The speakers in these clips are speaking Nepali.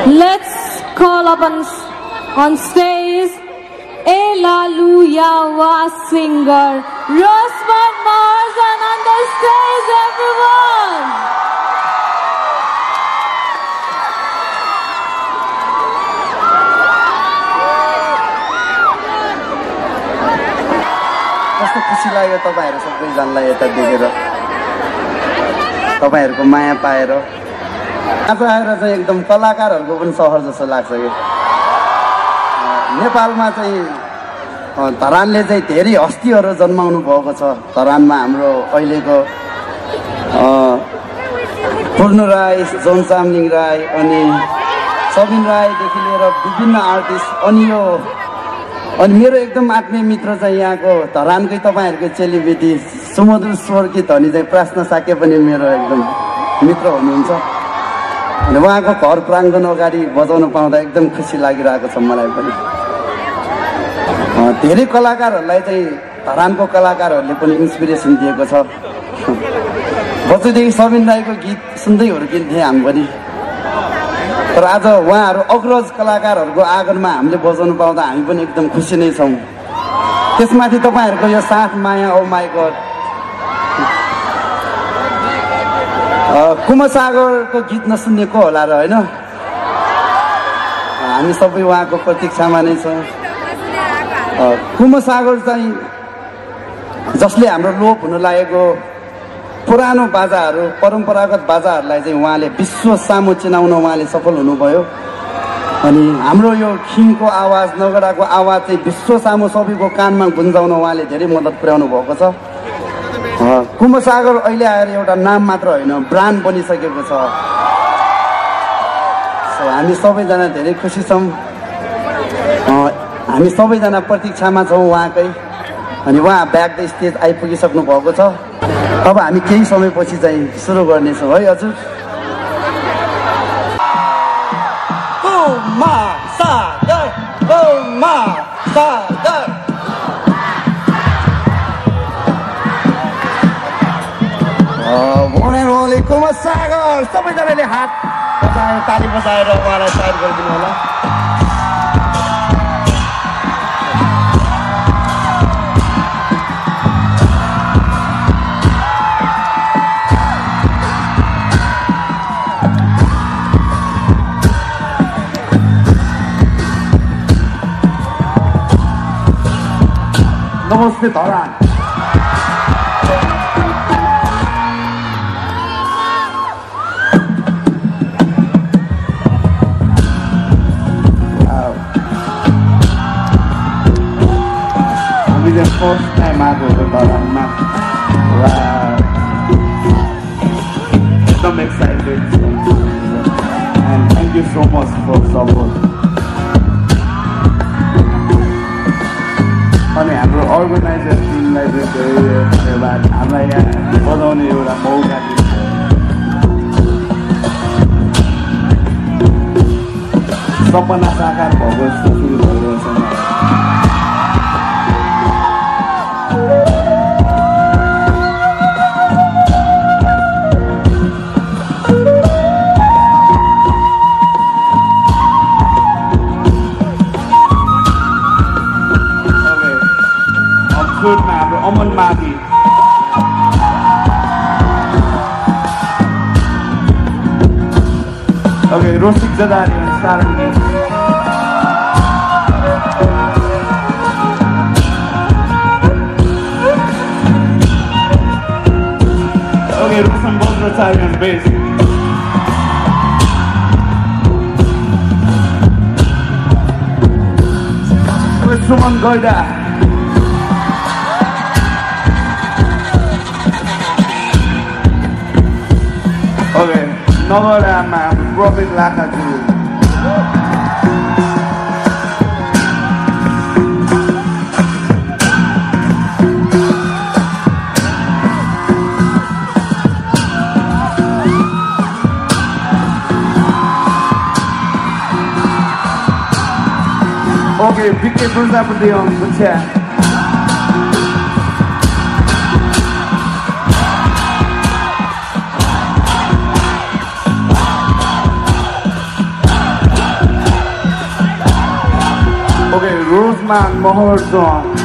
Let's call up on stage Elaluyawa singer Rosman Marzan on the stage, everyone. कस्तो खुसी लाग्यो तपाईहरु सबैजनालाई यता देखेर, तपाईहरुको माया पाएर। आज आएर चाहिँ एकदम कलाकारहरुको पनि सहर जस्तो लाग्छ के। नेपालमा चाहिँ धरानले चाहिँ धेरै हस्तीहरु जन्माउनु भएको छ। धरानमा हाम्रो अहिलेको पूर्ण राई, जोन चामलिङ राई अनि सबिन राईदेखि लिएर विभिन्न आर्टिस्ट अनि मेरो एकदम आत्मीय मित्र चाहिँ यहाँको धरानकै तपाईहरुको चेलीबेटी सुमधुर स्वरकी धनी चाहिँ प्रार्थना साके पनि मेरो एकदम मित्र हुनुहुन्छ। अनि उहाँको घर प्राङ्गण अगाडि बजाउन पाउँदा एकदम खुसी लागिरहेको छ मलाई पनि। धेरै कलाकारहरूलाई चाहिँ धरानको कलाकारहरूले पनि इन्सपिरेसन दिएको छ। बच्चादेखि सबिन राईको गीत सुन्दै हुर्किन्थेँ हामी पनि। तर आज उहाँहरू अग्रज कलाकारहरूको आँगनमा हामीले बजाउनु पाउँदा हामी पनि एकदम खुसी नै छौँ। त्यसमाथि तपाईँहरूको यो साथ माया ओ माई गड, कुमसागरको गीत नसुनेको होला र होइन, हामी सबै उहाँको प्रतीक्षामा नै छौँ। कुमसागर चाहिँ जसले हाम्रो लोप हुन लागेको पुरानो बाजाहरू, परम्परागत बाजाहरूलाई चाहिँ उहाँले विश्व सामु चिनाउन उहाँले सफल हुनुभयो। अनि हाम्रो यो खिङको आवाज, नगराको आवाज चाहिँ विश्व सामु सबैको कानमा गुन्जाउन उहाँले धेरै मद्दत पुर्याउनु भएको छ। कुमसागर अहिले आएर एउटा नाम मात्र होइन, ब्रान्ड बनिसकेको छ। सो हामी सबैजना धेरै खुसी छौँ। हामी सबैजना प्रतीक्षामा छौँ उहाँकै। अनि उहाँ ब्याक द स्टेज आइपुगिसक्नु भएको छ। अब हामी केही समयपछि चाहिँ सुरु गर्नेछौँ है हजुर। कुमसागर सबैजनाले हात बजाएर ताली बजाएर उहाँलाई साइड गरिदिनु होला। नमस्ते धरान। हामीले फर्स्ट टाइम आएको हो धरानमा र एकदम एक्साइटेड छु। And thank you so much for support. अनि हाम्रो अर्गनाइजर टिमलाई चाहिँ धेरै धन्यवाद, हामीलाई यहाँ बजाउने एउटा मौका दिन्छ। सपना साकार भएको जस्तो फिल भइरहेछ। हाम्रो अमन मागी रोसिक जदारी सारङ्गी रोशन बज्राचार्य बेस सुमन गैडा नगरामा प्रफिट लाखाजु Okay, BK Prajapati on the chat. Roseman Mahordon.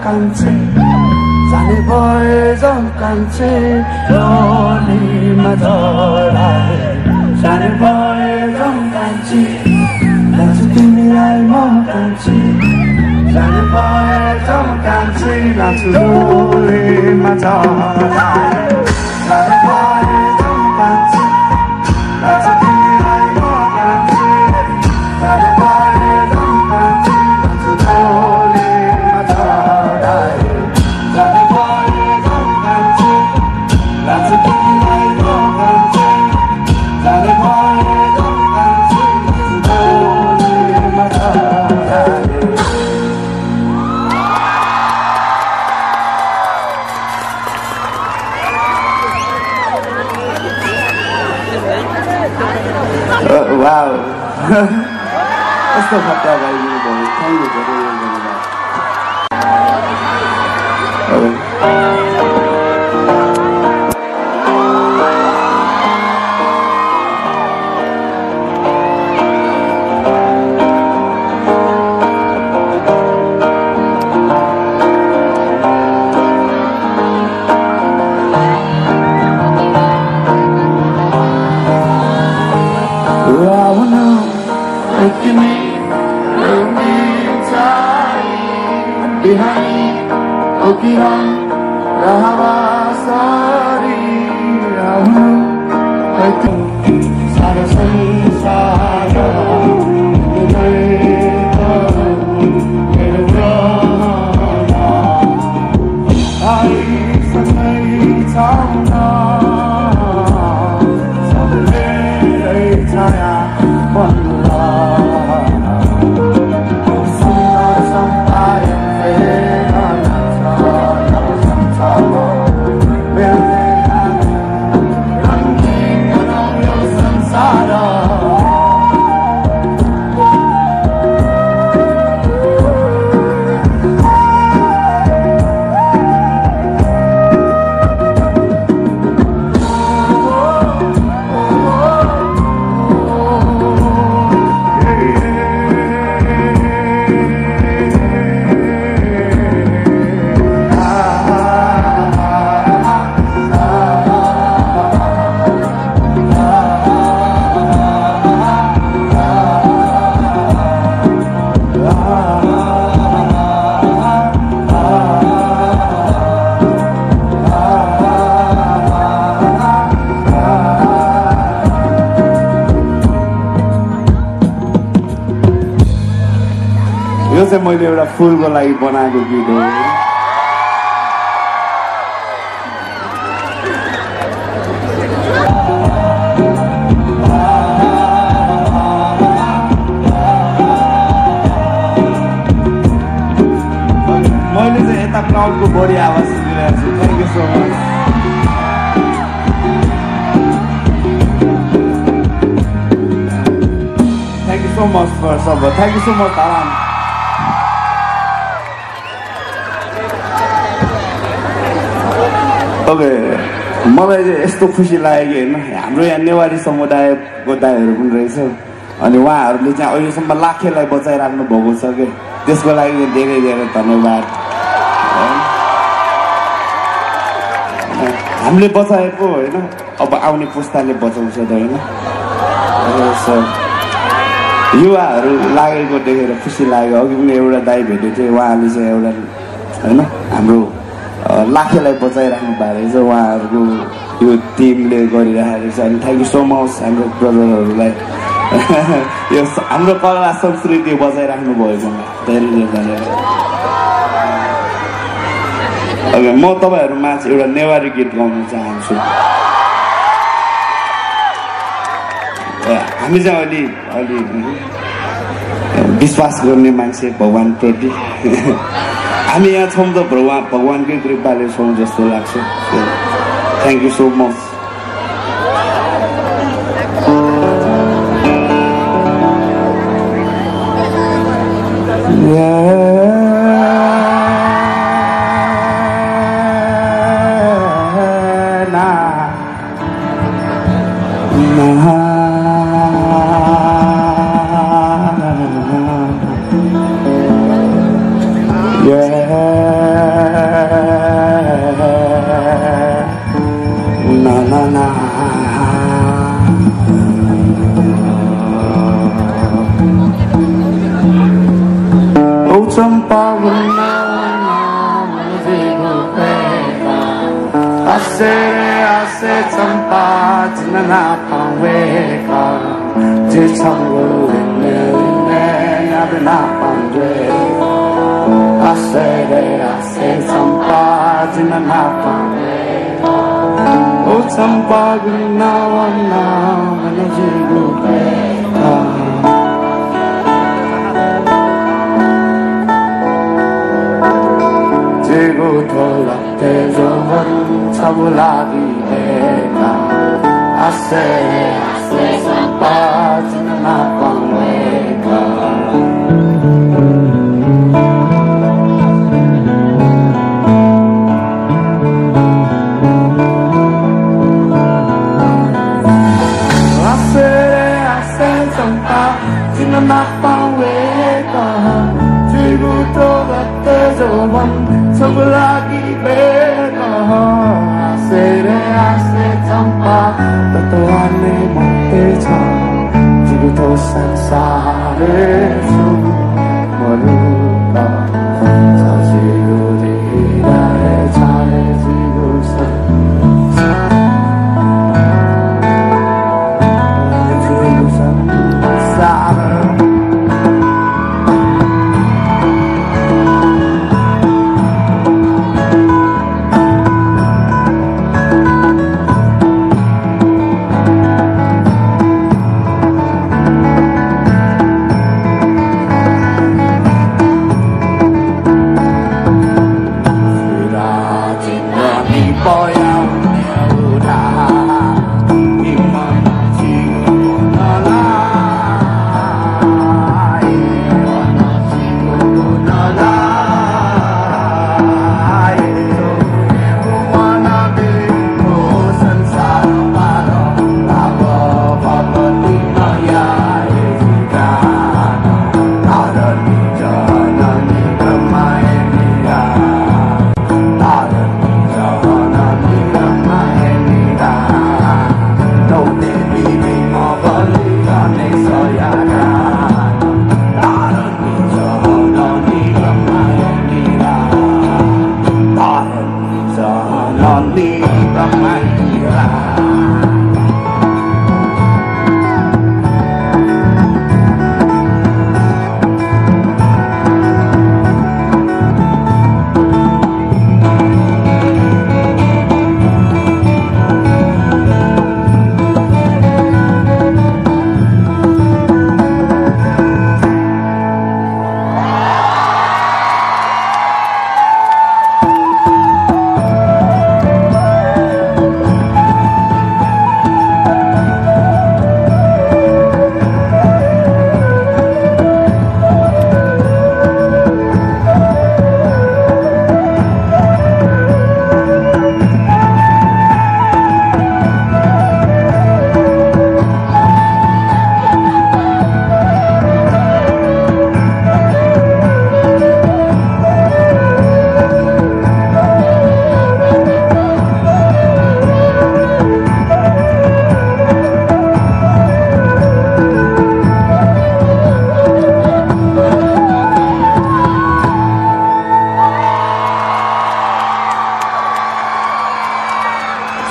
कान्छे जाने भए जाऊ कान्छे लोलीमा झराए जाने भए जाऊ कान्छे लान्छु तिमीलाई म कान्छे जाने भए जाऊ कान्छे लान्छु लोलीमा झराए जाने भए जाऊ कान्छे लान्छु तिमीलाई म कान्छे जाने भए जाऊ कान्छे लान्छु लोलीमा झराए जाने भए जाऊ कान्छे लान्छु तिमीलाई म कान्छे जाने भए जाऊ कान्छे लान्छु लोलीमा झराए Wow. Kस्तो खट्टा गाइदिनु भयो थ्याङ्क यू धेरै मैले एउटा फुलको लागि बनाएको गीत हो मैले चाहिँ यता क्राउडको बढी आवाज सुनिरहेको छु thank you so much thank you so much for सब थ्याङ्क यू सो मच आराम ओके मलाई चाहिँ यस्तो खुसी लाग्यो कि होइन हाम्रो यहाँ नेवारी समुदायको दाइहरू पनि रहेछ अनि उहाँहरूले चाहिँ अहिलेसम्म लाखेलाई बचाइराख्नु भएको छ कि त्यसको लागि धेरै धेरै धन्यवाद हामीले बचाएको होइन अब आउने पुस्ताले बचाउँछ त होइन युवाहरू लागेको देखेर खुसी लाग्यो अघि पनि एउटा दाइ भेटेको थियो उहाँले चाहिँ एउटा होइन हाम्रो लाखेलाई बचाइराख्नु भएको रहेछ उहाँहरूको यो टिमले गरिरहेको रहेछ अनि थ्याङ्क यू सो मच हाम्रो ब्रदरहरूलाई यो हाम्रो कला संस्कृति बचाइराख्नु भएकोमा धेरै धेरै धन्यवाद अब म तपाईँहरूमा चाहिँ एउटा नेवारी गीत गाउन चाहन्छु हामी चाहिँ अलि विश्वास गर्ने मान्छे भगवान्प्रति हामी यहाँ छौँ त भगवान्कै कृपाले छौँ जस्तो लाग्छ thank you so much Yeah. चम्पावना मुझेको पेगा आसे चम्पा चिन्न पावेगा जे छंगो लिने याबना पावेगा आसे चम्पा चिन्न पावेगा ओ चम्पावना मुझेको पेगा Jego tolak te zaman sabu lagi beka ase sampai jenapang beka ase sampai jenapang beka Jego tolak te zaman सब लागी बेगा आसे चम्पा तत्वाले माते छ जीवितो संसारे छु मरुका सजिलो दिदारे छाए जीवो संसार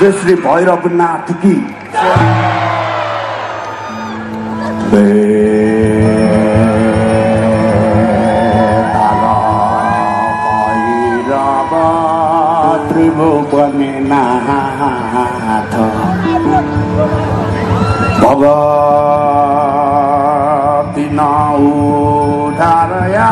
Sri Bhairava Nath ki Betala Bhairava Tribhuvane Nath Bhagati Nau Dharaya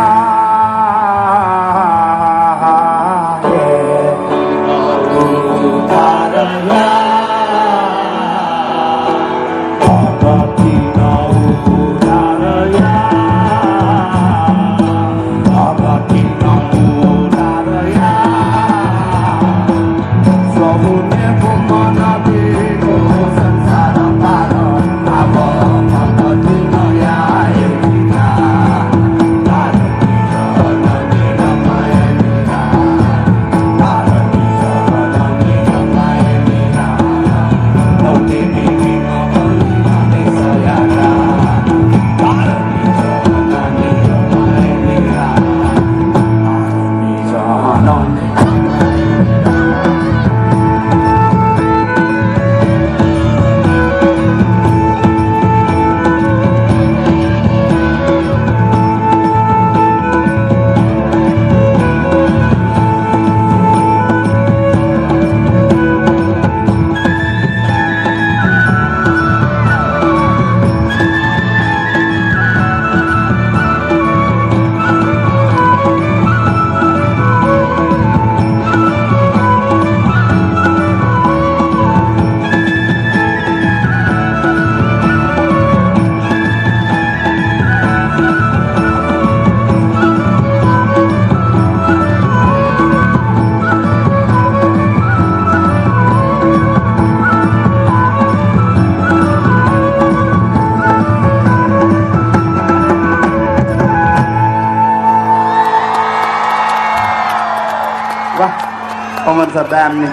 number छ दामी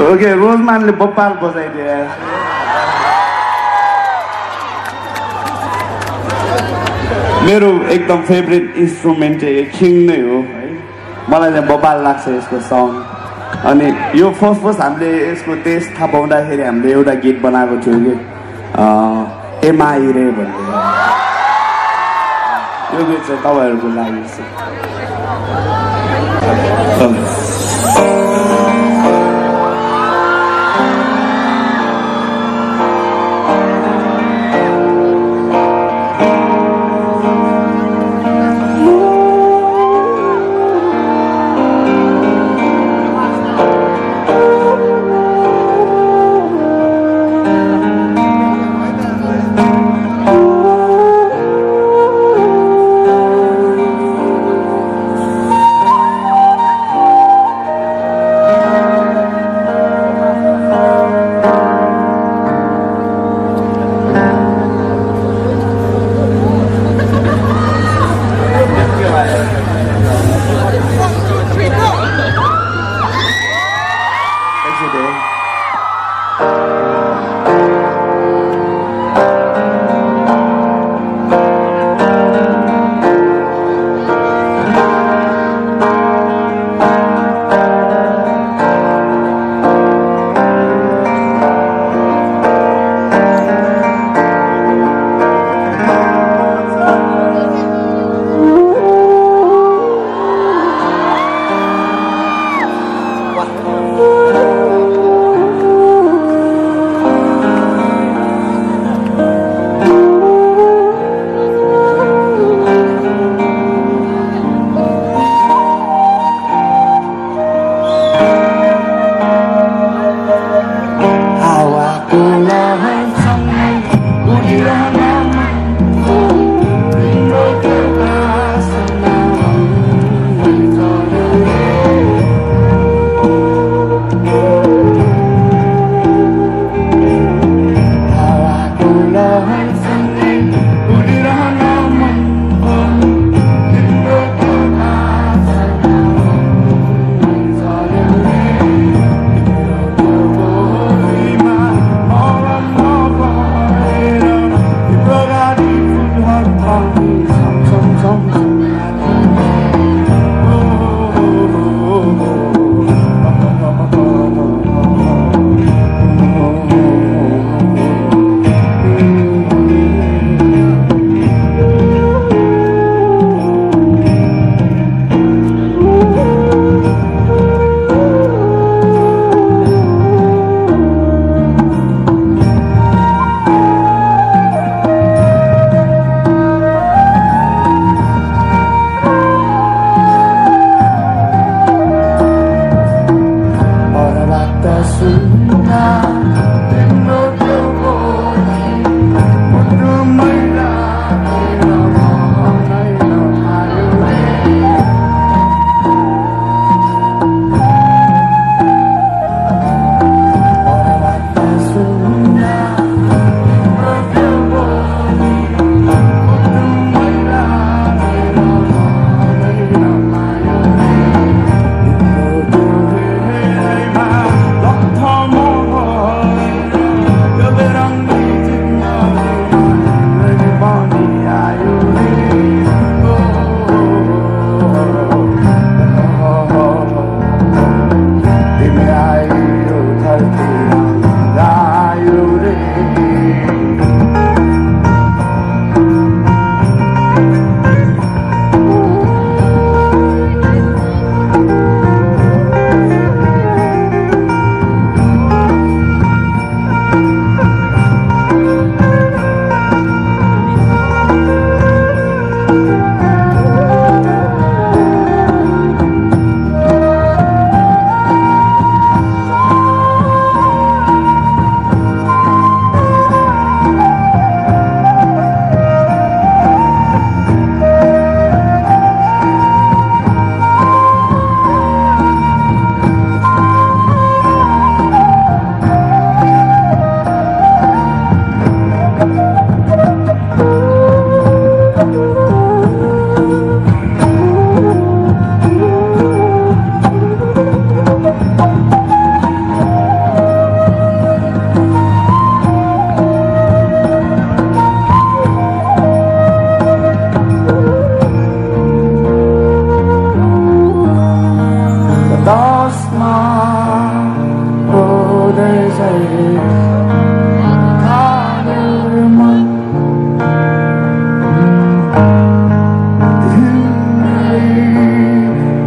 ओके रोजमानले बप्पाल बजाइदियो मेरो एकदम फेभरेट इन्स्ट्रुमेन्ट चाहिँ खिङ नै हो है मलाई चाहिँ बप्पाल लाग्छ यसको सङ अनि यो फर्स्ट हामीले यसको टेस्ट थाहा पाउँदाखेरि हामीले एउटा गीत बनाएको थियौँ कि एमाइरे भन्ने यो गीत चाहिँ तपाईँहरूको लागि छ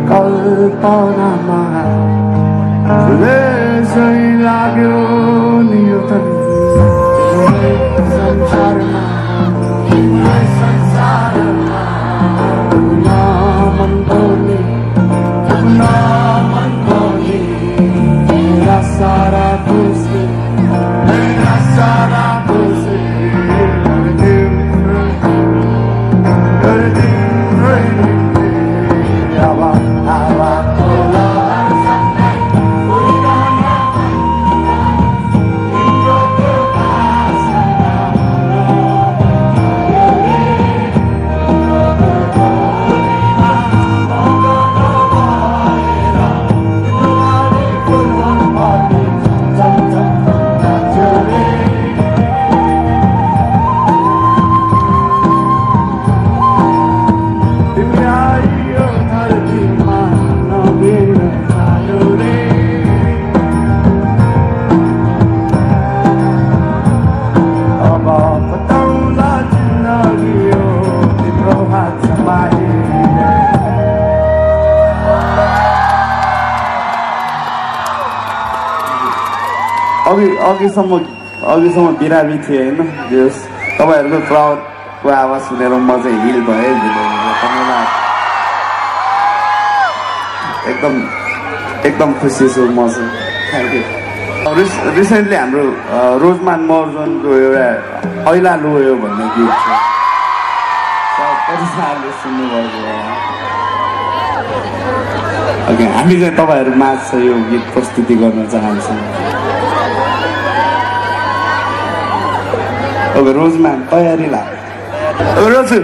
कल्पनामा त्यसै लाग्यो नि यो त संसारमा मन पर्ने मेरा सारा खुशी अघिसम्म बिरामी थिएँ होइन तपाईँहरूको क्राउडको आवाज सुनेर म चाहिँ हिल भएँ एकदम खुसी छु म चाहिँ थ्याङ्क यू। रिसेन्टली हाम्रो रोजमान महर्जनको एउटा ऐला लोयो भन्ने गीत छ कतिजनाले सुन्नुभएको ओके हामी चाहिँ तपाईँहरू माझ छ यो गीत प्रस्तुति गर्न चाहन्छौँ। ओके रोजमान तयारी लाग्यो रोजु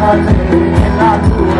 Hallelujah.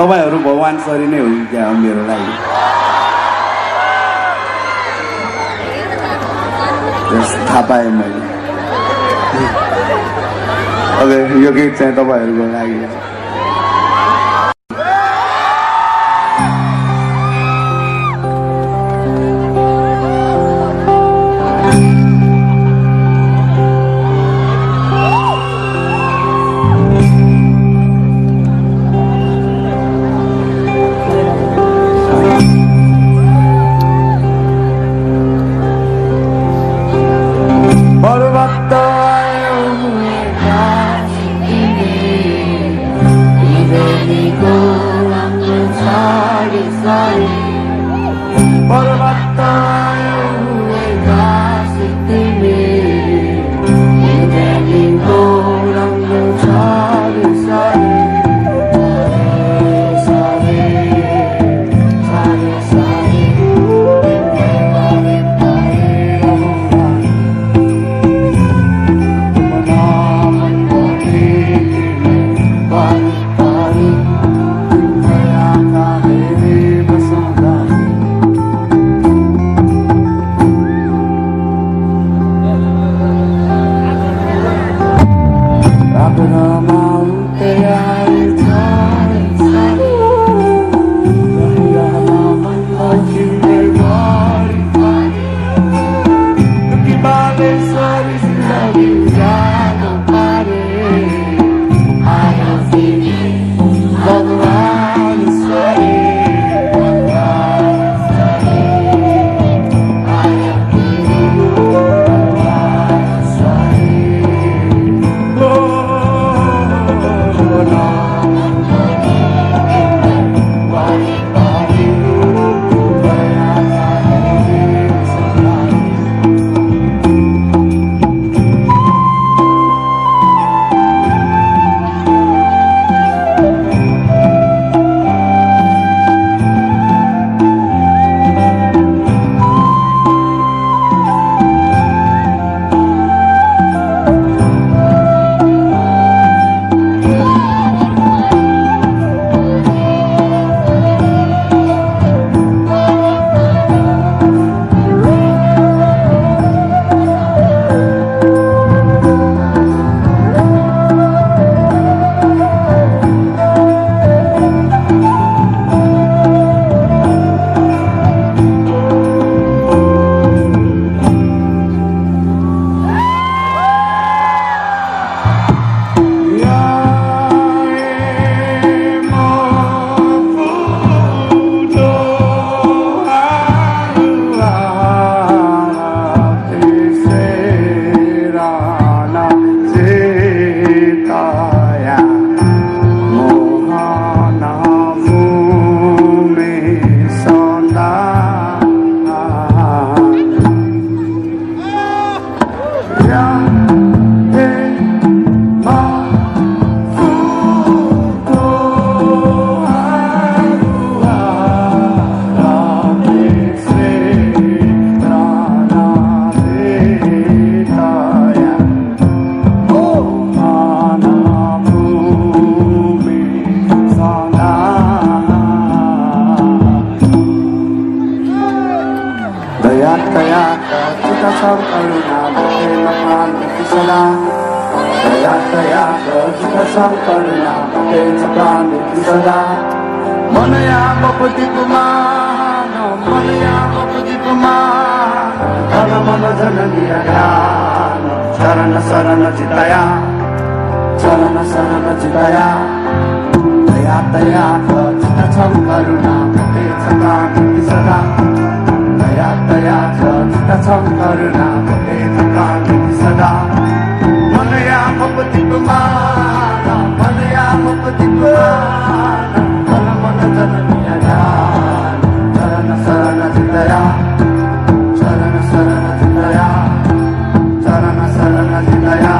तपाईहरु भगवान सरी नै हुन् क्या मेरो लागि थाहा पाएँ मैले अब यो गीत चाहिँ तपाईहरुको लागि Bye. दया चिता छ करुणा भेटेन प्राणदेखि सदा दया चिता छ करुणा भेटेछ प्राणदेखि सदा मनया बपुदीपमा मनया बपुदीपमा धन मन जननी ज्ञान शरण शरण चितया शरण शरण चितया दया चिता छ करुणा भेटेछ प्राणदेखि सदा दया चिता छ करुणा भेटेछ प्राणदेखि सदा मनया बपुदीपमा मनया बपुदीपमा धन मन जननी ज्ञान शरण शरण चितया शरण शरण चितया शरण शरण चितया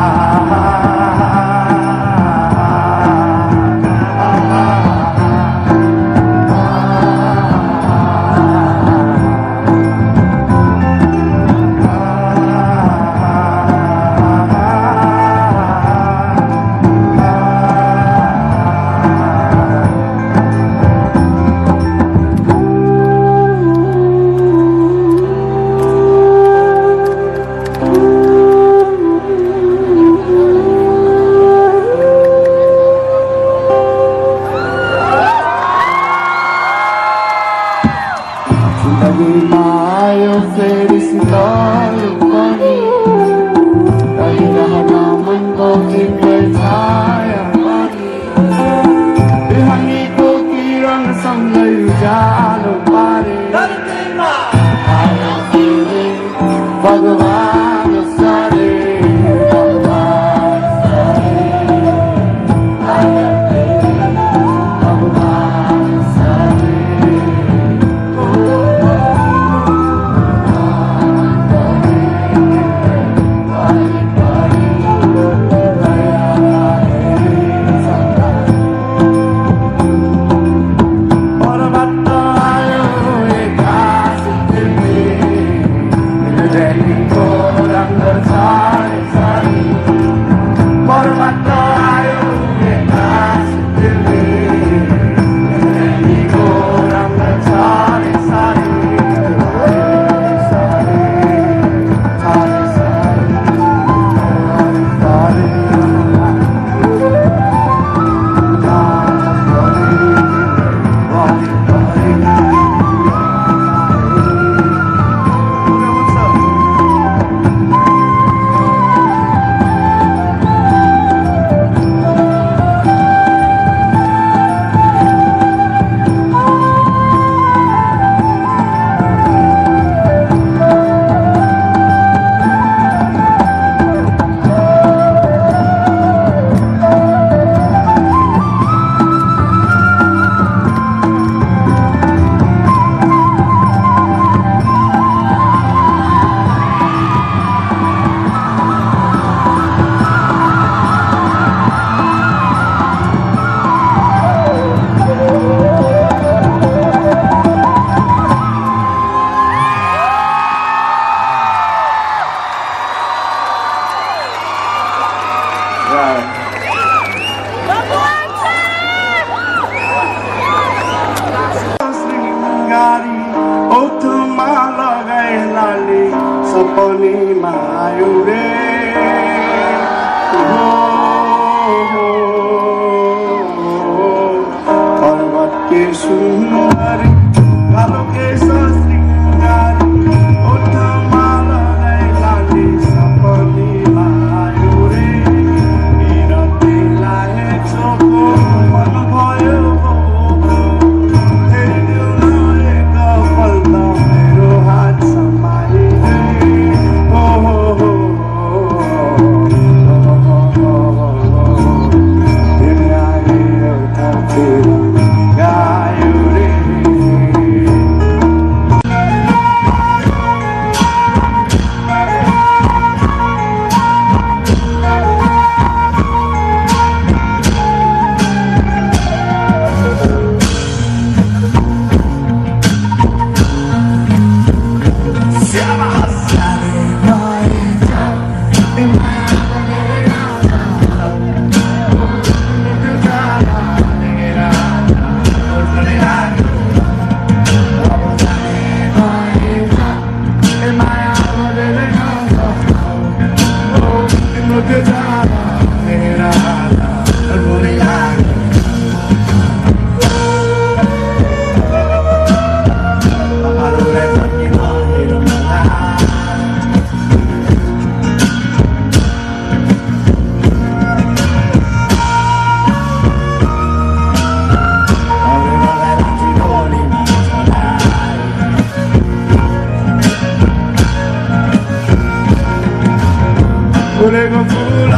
फुलेको फुल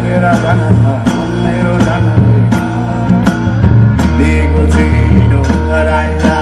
मेरा जान मेरो जान दिएको छिटो हराइला